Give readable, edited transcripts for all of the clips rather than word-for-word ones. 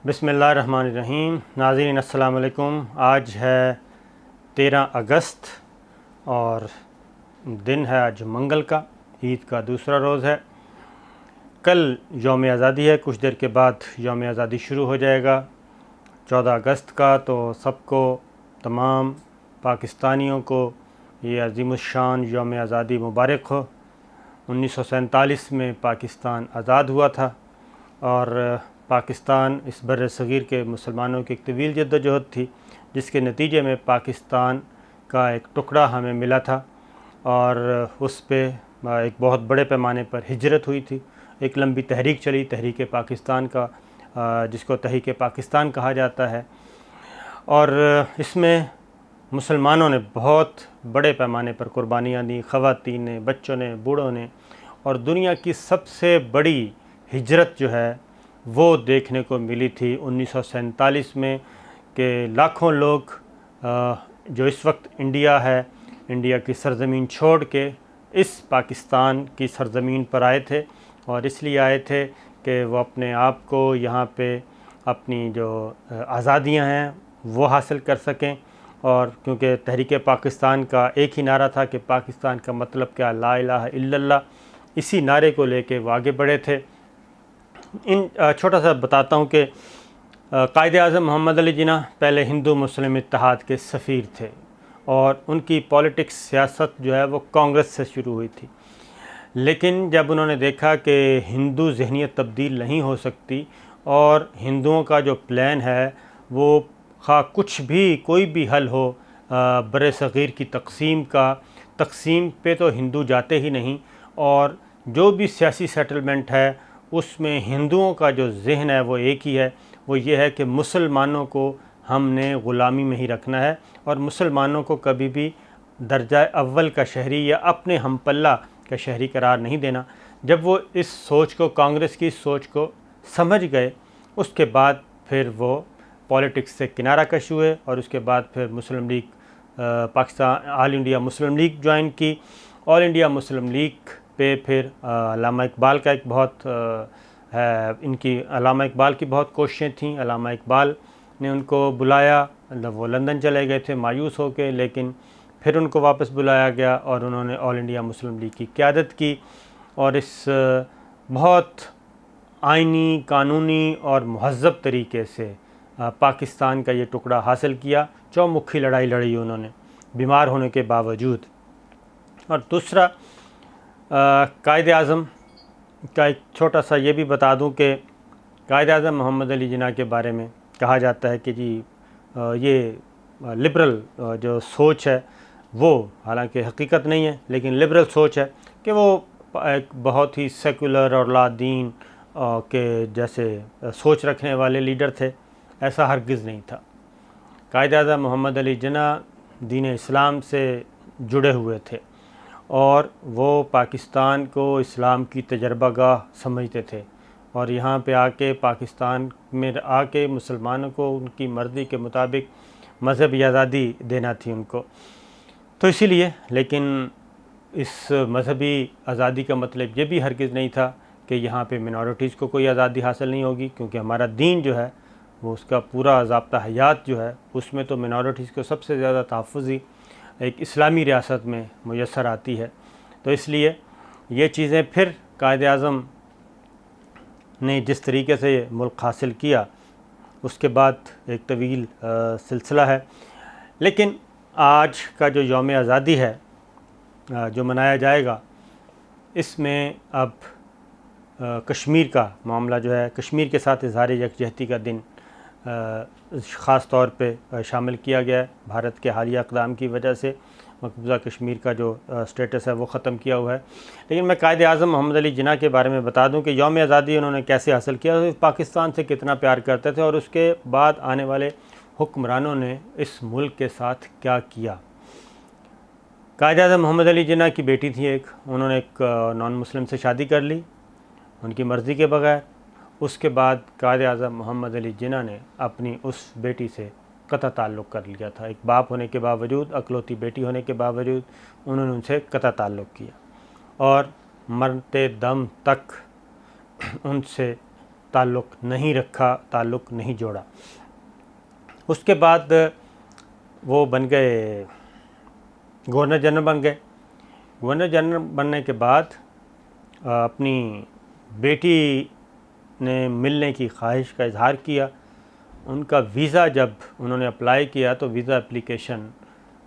بسم اللہ الرحمن الرحیم۔ ناظرین السلام علیکم۔ آج ہے 13 اگست اور دن ہے آج منگل کا، عید کا دوسرا روز ہے۔ کل یوم آزادی ہے، کچھ دیر کے بعد یوم آزادی شروع ہو جائے گا 14 اگست کا۔ تو سب کو، تمام پاکستانیوں کو یہ عظیم الشان یوم آزادی مبارک ہو۔ 1947 میں پاکستان آزاد ہوا تھا اور پاکستان اس بر صغیر کے مسلمانوں کی ایک طویل جدوجہد تھی، جس کے نتیجے میں پاکستان کا ایک ٹکڑا ہمیں ملا تھا اور اس پہ ایک بہت بڑے پیمانے پر ہجرت ہوئی تھی۔ ایک لمبی تحریک چلی، تحریک پاکستان کا، جس کو تحریک پاکستان کہا جاتا ہے، اور اس میں مسلمانوں نے بہت بڑے پیمانے پر قربانیاں دیں، خواتین نے، بچوں نے، بوڑھوں نے، اور دنیا کی سب سے بڑی ہجرت جو ہے وہ دیکھنے کو ملی تھی 1947 میں، کہ لاکھوں لوگ جو اس وقت انڈیا ہے، انڈیا کی سرزمین چھوڑ کے اس پاکستان کی سرزمین پر آئے تھے، اور اس لیے آئے تھے کہ وہ اپنے آپ کو یہاں پہ اپنی جو آزادیاں ہیں وہ حاصل کر سکیں۔ اور کیونکہ تحریک پاکستان کا ایک ہی نعرہ تھا کہ پاکستان کا مطلب کیا، لا الہ الا اللہ، اسی نعرے کو لے کے وہ آگے بڑھے تھے۔ چھوٹا سا بتاتا ہوں کہ قائد اعظم محمد علی جناح پہلے ہندو مسلم اتحاد کے سفیر تھے، اور ان کی پولیٹکس، سیاست جو ہے وہ کانگریس سے شروع ہوئی تھی، لیکن جب انہوں نے دیکھا کہ ہندو ذہنیت تبدیل نہیں ہو سکتی، اور ہندوؤں کا جو پلان ہے وہ خواہ کچھ بھی، کوئی بھی حل ہو بر صغیر کی تقسیم پہ تو ہندو جاتے ہی نہیں، اور جو بھی سیاسی سیٹلمنٹ ہے اس میں ہندوؤں کا جو ذہن ہے وہ ایک ہی ہے، وہ یہ ہے کہ مسلمانوں کو ہم نے غلامی میں ہی رکھنا ہے، اور مسلمانوں کو کبھی بھی درجہ اول کا شہری یا اپنے ہم پلہ کا شہری قرار نہیں دینا۔ جب وہ اس سوچ کو، کانگریس کی سوچ کو سمجھ گئے، اس کے بعد پھر وہ پولیٹکس سے کنارہ کش ہوئے، اور اس کے بعد پھر مسلم لیگ، پاکستان آل انڈیا مسلم لیگ جوائن کی۔ آل انڈیا مسلم لیگ پہ پھر علامہ اقبال کا ایک بہت ان کی علامہ اقبال کی بہت کوششیں تھیں۔ علامہ اقبال نے ان کو بلایا، وہ لندن چلے گئے تھے مایوس ہو کے، لیکن پھر ان کو واپس بلایا گیا اور انہوں نے آل انڈیا مسلم لیگ کی قیادت کی، اور اس بہت آئینی، قانونی اور مہذب طریقے سے پاکستان کا یہ ٹکڑا حاصل کیا۔ چومکھی لڑائی لڑی انہوں نے، بیمار ہونے کے باوجود۔ اور دوسرا، قائد اعظم کا ایک چھوٹا سا یہ بھی بتا دوں کہ قائد اعظم محمد علی جناح کے بارے میں کہا جاتا ہے کہ جی یہ لبرل جو سوچ ہے وہ، حالانکہ حقیقت نہیں ہے لیکن لبرل سوچ ہے، کہ وہ ایک بہت ہی سیکولر اور لا دین کے جیسے سوچ رکھنے والے لیڈر تھے۔ ایسا ہرگز نہیں تھا۔ قائد اعظم محمد علی جناح دین اسلام سے جڑے ہوئے تھے، اور وہ پاکستان کو اسلام کی تجربہ گاہ سمجھتے تھے، اور یہاں پہ آ کے، پاکستان میں آ کے مسلمانوں کو ان کی مرضی کے مطابق مذہبی آزادی دینا تھی ان کو۔ تو اسی لیے، لیکن اس مذہبی آزادی کا مطلب یہ بھی ہرگز نہیں تھا کہ یہاں پہ منورٹیز کو کوئی آزادی حاصل نہیں ہوگی، کیونکہ ہمارا دین جو ہے وہ، اس کا پورا ضابطہ حیات جو ہے، اس میں تو منورٹیز کو سب سے زیادہ تحفظی ایک اسلامی ریاست میں میسر آتی ہے۔ تو اس لیے یہ چیزیں پھر قائد اعظم نے جس طریقے سے ملک حاصل کیا، اس کے بعد ایک طویل سلسلہ ہے۔ لیکن آج کا جو یوم آزادی ہے جو منایا جائے گا، اس میں اب کشمیر کا معاملہ جو ہے، کشمیر کے ساتھ اظہار یکجہتی کا دن خاص طور پہ شامل کیا گیا ہے۔ بھارت کے حالیہ اقدام کی وجہ سے مقبوضہ کشمیر کا جو سٹیٹس ہے وہ ختم کیا ہوا ہے۔ لیکن میں قائد اعظم محمد علی جناح کے بارے میں بتا دوں کہ یوم آزادی انہوں نے کیسے حاصل کیا، پاکستان سے کتنا پیار کرتے تھے، اور اس کے بعد آنے والے حکمرانوں نے اس ملک کے ساتھ کیا کیا۔ قائد اعظم محمد علی جناح کی بیٹی تھی ایک، انہوں نے ایک نان مسلم سے شادی کر لی ان کی مرضی کے بغیر۔ اس کے بعد قائد اعظم محمد علی جناح نے اپنی اس بیٹی سے قطع تعلق کر لیا تھا۔ ایک باپ ہونے کے باوجود، اکلوتی بیٹی ہونے کے باوجود، انہوں نے ان سے قطع تعلق کیا، اور مرتے دم تک ان سے تعلق نہیں رکھا، تعلق نہیں جوڑا۔ اس کے بعد وہ بن گئے گورنر جنرل بن گئے۔ گورنر جنرل بننے کے بعد اپنی بیٹی نے ملنے کی خواہش کا اظہار کیا۔ ان کا ویزا جب انہوں نے اپلائی کیا تو ویزا اپلیکیشن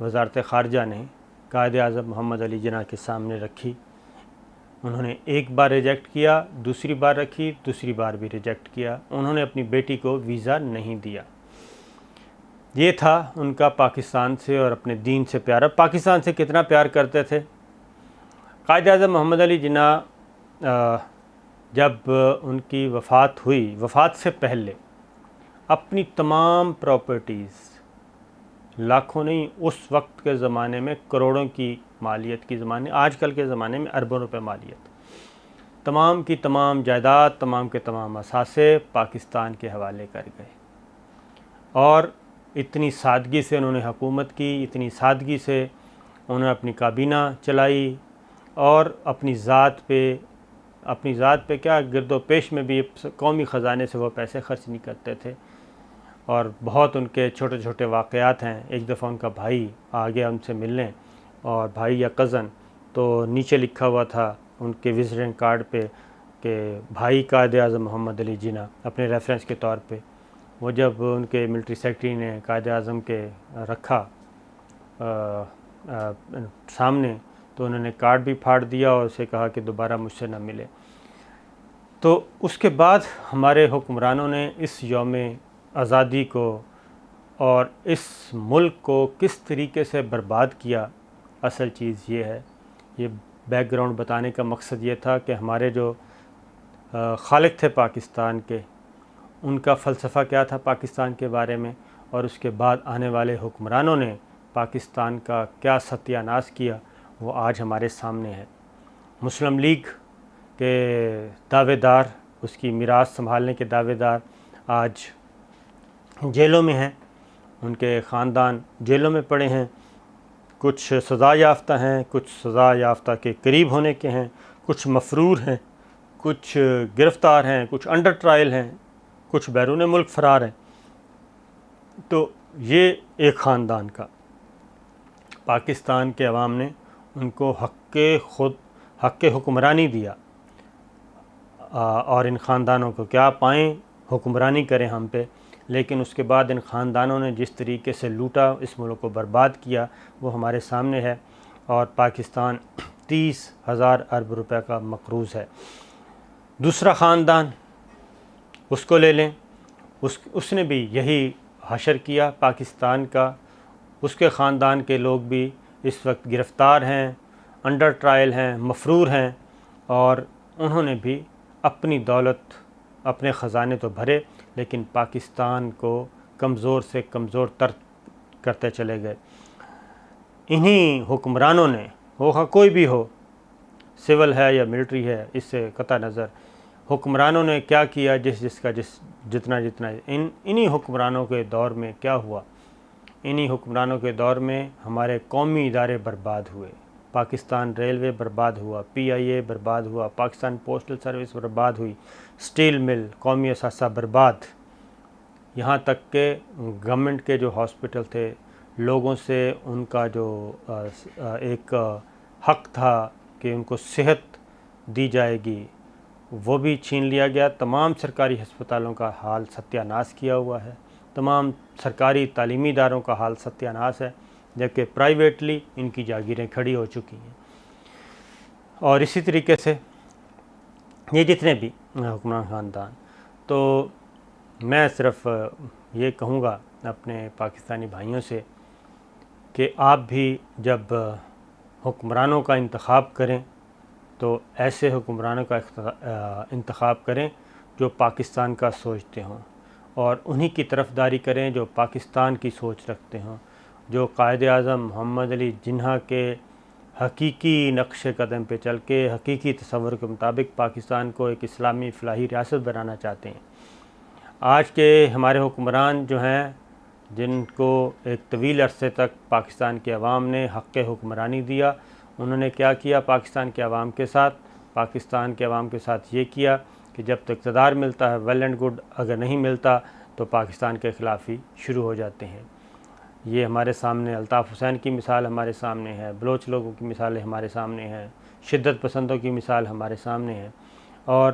وزارت خارجہ نے قائد اعظم محمد علی جناح کے سامنے رکھی۔ انہوں نے ایک بار ریجیکٹ کیا، دوسری بار رکھی، دوسری بار بھی ریجیکٹ کیا۔ انہوں نے اپنی بیٹی کو ویزا نہیں دیا۔ یہ تھا ان کا پاکستان سے اور اپنے دین سے پیار۔ اب پاکستان سے کتنا پیار کرتے تھے؟ قائد اعظم محمد علی جناح جب ان کی وفات ہوئی، وفات سے پہلے اپنی تمام پراپرٹیز، لاکھوں نہیں، اس وقت کے زمانے میں کروڑوں کی مالیت کی زمانے، آج کل کے زمانے میں اربوں روپے مالیت، تمام کی تمام جائیداد، تمام کے تمام اثاثے پاکستان کے حوالے کر گئے۔ اور اتنی سادگی سے انہوں نے حکومت کی، اتنی سادگی سے انہوں نے اپنی کابینہ چلائی، اور اپنی ذات پہ کیا، گرد و پیش میں بھی قومی خزانے سے وہ پیسے خرچ نہیں کرتے تھے۔ اور بہت ان کے چھوٹے چھوٹے واقعات ہیں۔ ایک دفعہ ان کا بھائی آ گیا ان سے ملنے، اور بھائی یا کزن، تو نیچے لکھا ہوا تھا ان کے وزٹنگ کارڈ پہ کہ بھائی قائد اعظم محمد علی جناح، اپنے ریفرنس کے طور پہ۔ وہ جب ان کے ملٹری سیکرٹری نے قائد اعظم کے رکھا سامنے، تو انہوں نے کارڈ بھی پھاڑ دیا اور اسے کہا کہ دوبارہ مجھ سے نہ ملے۔ تو اس کے بعد ہمارے حکمرانوں نے اس یوم آزادی کو اور اس ملک کو کس طریقے سے برباد کیا، اصل چیز یہ ہے۔ یہ بیک گراؤنڈ بتانے کا مقصد یہ تھا کہ ہمارے جو خالق تھے پاکستان کے، ان کا فلسفہ کیا تھا پاکستان کے بارے میں، اور اس کے بعد آنے والے حکمرانوں نے پاکستان کا کیا ستیہ ناش کیا، وہ آج ہمارے سامنے ہے۔ مسلم لیگ کے دعوے دار، اس کی میراث سنبھالنے کے دعوے دار آج جیلوں میں ہیں، ان کے خاندان جیلوں میں پڑے ہیں، کچھ سزا یافتہ ہیں، کچھ سزا یافتہ کے قریب ہونے کے ہیں، کچھ مفرور ہیں، کچھ گرفتار ہیں، کچھ انڈر ٹرائل ہیں، کچھ بیرون ملک فرار ہیں۔ تو یہ ایک خاندان کا، پاکستان کے عوام نے ان کو حق حکمرانی دیا، اور ان خاندانوں کو کیا پائیں، حکمرانی کریں ہم پہ، لیکن اس کے بعد ان خاندانوں نے جس طریقے سے لوٹا، اس ملک کو برباد کیا، وہ ہمارے سامنے ہے۔ اور پاکستان 30,000 ارب روپے کا مقروض ہے۔ دوسرا خاندان، اس کو لے لیں، اس نے بھی یہی حشر کیا پاکستان کا۔ اس کے خاندان کے لوگ بھی اس وقت گرفتار ہیں، انڈر ٹرائل ہیں، مفرور ہیں، اور انہوں نے بھی اپنی دولت، اپنے خزانے تو بھرے، لیکن پاکستان کو کمزور سے کمزور تر کرتے چلے گئے۔ انہی حکمرانوں نے، وہ کوئی بھی ہو، سول ہے یا ملٹری ہے، اس سے قطع نظر، حکمرانوں نے کیا کیا، جتنا انہی حکمرانوں کے دور میں کیا ہوا؟ انہی حکمرانوں کے دور میں ہمارے قومی ادارے برباد ہوئے۔ پاکستان ریلوے برباد ہوا، PIA برباد ہوا، پاکستان پوسٹل سروس برباد ہوئی، سٹیل مل، قومی اثاثہ برباد، یہاں تک کہ گورنمنٹ کے جو ہاسپٹل تھے، لوگوں سے ان کا جو ایک حق تھا کہ ان کو صحت دی جائے گی، وہ بھی چھین لیا گیا۔ تمام سرکاری ہسپتالوں کا حال ستیہ ناش کیا ہوا ہے، تمام سرکاری تعلیمی اداروں کا حال ستیہ ناش ہے، جبکہ پرائیویٹلی ان کی جاگیریں کھڑی ہو چکی ہیں۔ اور اسی طریقے سے یہ جتنے بھی حکمران خاندان، تو میں صرف یہ کہوں گا اپنے پاکستانی بھائیوں سے کہ آپ بھی جب حکمرانوں کا انتخاب کریں تو ایسے حکمرانوں کا انتخاب کریں جو پاکستان کا سوچتے ہوں، اور انہی کی طرفداری کریں جو پاکستان کی سوچ رکھتے ہوں، جو قائد اعظم محمد علی جناح کے حقیقی نقش قدم پہ چل کے، حقیقی تصور کے مطابق پاکستان کو ایک اسلامی فلاحی ریاست بنانا چاہتے ہیں۔ آج کے ہمارے حکمران جو ہیں، جن کو ایک طویل عرصے تک پاکستان کے عوام نے حق حکمرانی دیا، انہوں نے کیا کیا پاکستان کے عوام کے ساتھ؟ پاکستان کے عوام کے ساتھ یہ کیا کہ کہ جب تک اقتدار ملتا ہے ویل اینڈ گڈ، اگر نہیں ملتا تو پاکستان کے خلاف ہی شروع ہو جاتے ہیں۔ یہ ہمارے سامنے الطاف حسین کی مثال ہمارے سامنے ہے، بلوچ لوگوں کی مثالیں ہمارے سامنے ہیں، شدت پسندوں کی مثال ہمارے سامنے ہے، اور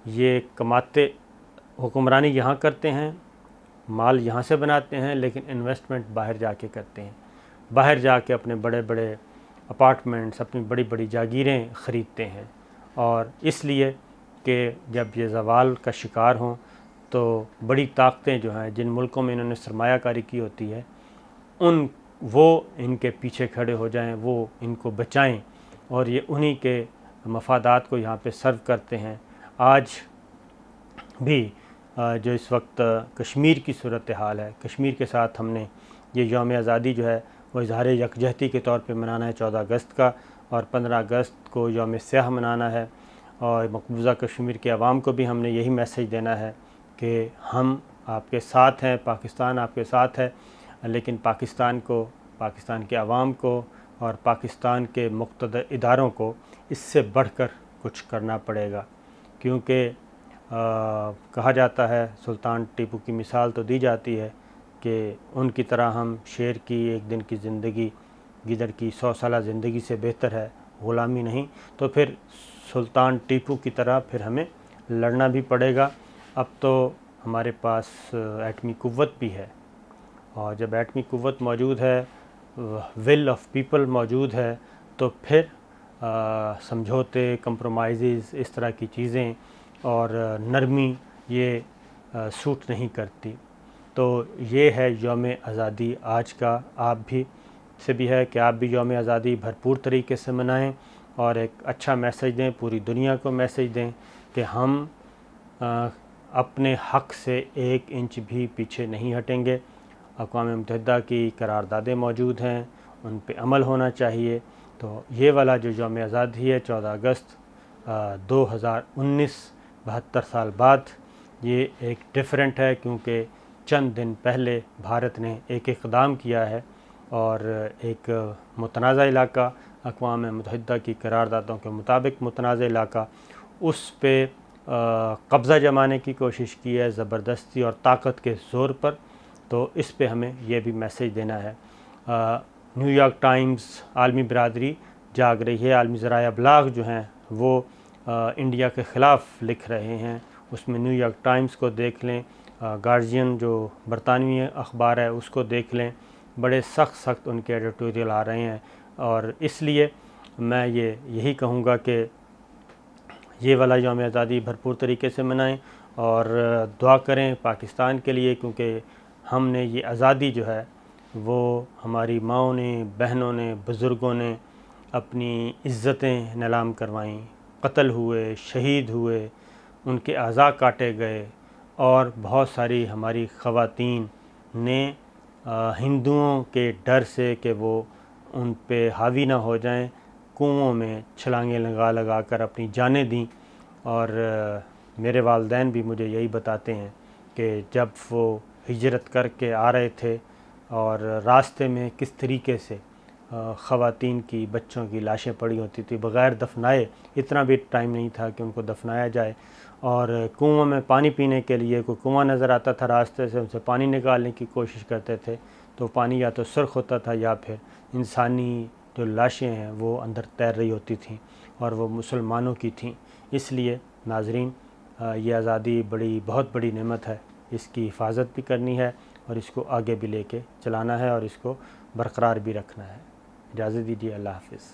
یہ کماتے حکمرانی یہاں کرتے ہیں، مال یہاں سے بناتے ہیں، لیکن انویسٹمنٹ باہر جا کے کرتے ہیں، باہر جا کے اپنے بڑے بڑے اپارٹمنٹس، اپنی بڑی بڑی جاگیریں خریدتے ہیں، اور اس لیے کہ جب یہ زوال کا شکار ہوں تو بڑی طاقتیں جو ہیں جن ملکوں میں انہوں نے سرمایہ کاری کی ہوتی ہے وہ ان کے پیچھے کھڑے ہو جائیں، وہ ان کو بچائیں، اور یہ انہی کے مفادات کو یہاں پہ سرو کرتے ہیں۔ آج بھی جو اس وقت کشمیر کی صورتحال ہے، کشمیر کے ساتھ ہم نے یہ یوم آزادی جو ہے وہ اظہار یکجہتی کے طور پہ منانا ہے 14 اگست کا، اور 15 اگست کو یوم سیاہ منانا ہے، اور مقبوضہ کشمیر کے عوام کو بھی ہم نے یہی میسیج دینا ہے کہ ہم آپ کے ساتھ ہیں، پاکستان آپ کے ساتھ ہے، لیکن پاکستان کو، پاکستان کے عوام کو اور پاکستان کے مقتدر اداروں کو اس سے بڑھ کر کچھ کرنا پڑے گا، کیونکہ کہا جاتا ہے، سلطان ٹیپو کی مثال تو دی جاتی ہے کہ ان کی طرح ہم شیر کی ایک دن کی زندگی گیدڑ کی 100 سالہ زندگی سے بہتر ہے، غلامی نہیں، تو پھر سلطان ٹیپو کی طرح پھر ہمیں لڑنا بھی پڑے گا۔ اب تو ہمارے پاس ایٹمی قوت بھی ہے، اور جب ایٹمی قوت موجود ہے، ول آف پیپل موجود ہے، تو پھر سمجھوتے، کمپرومائزز، اس طرح کی چیزیں اور نرمی یہ سوٹ نہیں کرتی۔ تو یہ ہے یوم آزادی آج کا، آپ بھی سے بھی ہے کہ آپ بھی یوم آزادی بھرپور طریقے سے منائیں، اور ایک اچھا میسیج دیں، پوری دنیا کو میسیج دیں کہ ہم اپنے حق سے 1 انچ بھی پیچھے نہیں ہٹیں گے۔ اقوام متحدہ کی قراردادیں موجود ہیں، ان پہ عمل ہونا چاہیے۔ تو یہ والا جو یوم آزادی ہے 14 اگست 2019، 72 سال بعد، یہ ایک ڈیفرنٹ ہے، کیونکہ چند دن پہلے بھارت نے ایک اقدام کیا ہے، اور ایک متنازع علاقہ، اقوام متحدہ کی قراردادوں کے مطابق متنازع علاقہ، اس پہ قبضہ جمانے کی کوشش کی ہے زبردستی اور طاقت کے زور پر۔ تو اس پہ ہمیں یہ بھی میسیج دینا ہے۔ نیو یارک ٹائمز، عالمی برادری جاگ رہی ہے، عالمی ذرائع ابلاغ جو ہیں وہ انڈیا کے خلاف لکھ رہے ہیں، اس میں نیو یارک ٹائمز کو دیکھ لیں، گارجین جو برطانوی اخبار ہے اس کو دیکھ لیں، بڑے سخت ان کے ایڈیٹوریل آ رہے ہیں، اور اس لیے میں یہی کہوں گا کہ یہ والا یوم آزادی بھرپور طریقے سے منائیں، اور دعا کریں پاکستان کے لیے، کیونکہ ہم نے یہ آزادی جو ہے وہ ہماری ماؤں نے، بہنوں نے، بزرگوں نے اپنی عزتیں نیلام کروائیں، قتل ہوئے، شہید ہوئے، ان کے اعضاء کاٹے گئے، اور بہت ساری ہماری خواتین نے ہندوؤں کے ڈر سے کہ وہ ان پہ حاوی نہ ہو جائیں، کنوؤں میں چھلانگیں لگا کر اپنی جانیں دیں، اور میرے والدین بھی مجھے یہی بتاتے ہیں کہ جب وہ ہجرت کر کے آ رہے تھے اور راستے میں کس طریقے سے خواتین کی، بچوں کی لاشیں پڑی ہوتی تھی بغیر دفنائے، اتنا بھی ٹائم نہیں تھا کہ ان کو دفنایا جائے، اور کنوؤں میں پانی پینے کے لیے کوئی کنواں نظر آتا تھا راستے سے، ان سے پانی نکالنے کی کوشش کرتے تھے، تو پانی یا تو سرخ ہوتا تھا یا پھر انسانی جو لاشیں ہیں وہ اندر تیر رہی ہوتی تھیں، اور وہ مسلمانوں کی تھیں۔ اس لیے ناظرین، یہ آزادی بہت بڑی نعمت ہے، اس کی حفاظت بھی کرنی ہے، اور اس کو آگے بھی لے کے چلانا ہے، اور اس کو برقرار بھی رکھنا ہے۔ اجازت دیجیے، اللہ حافظ۔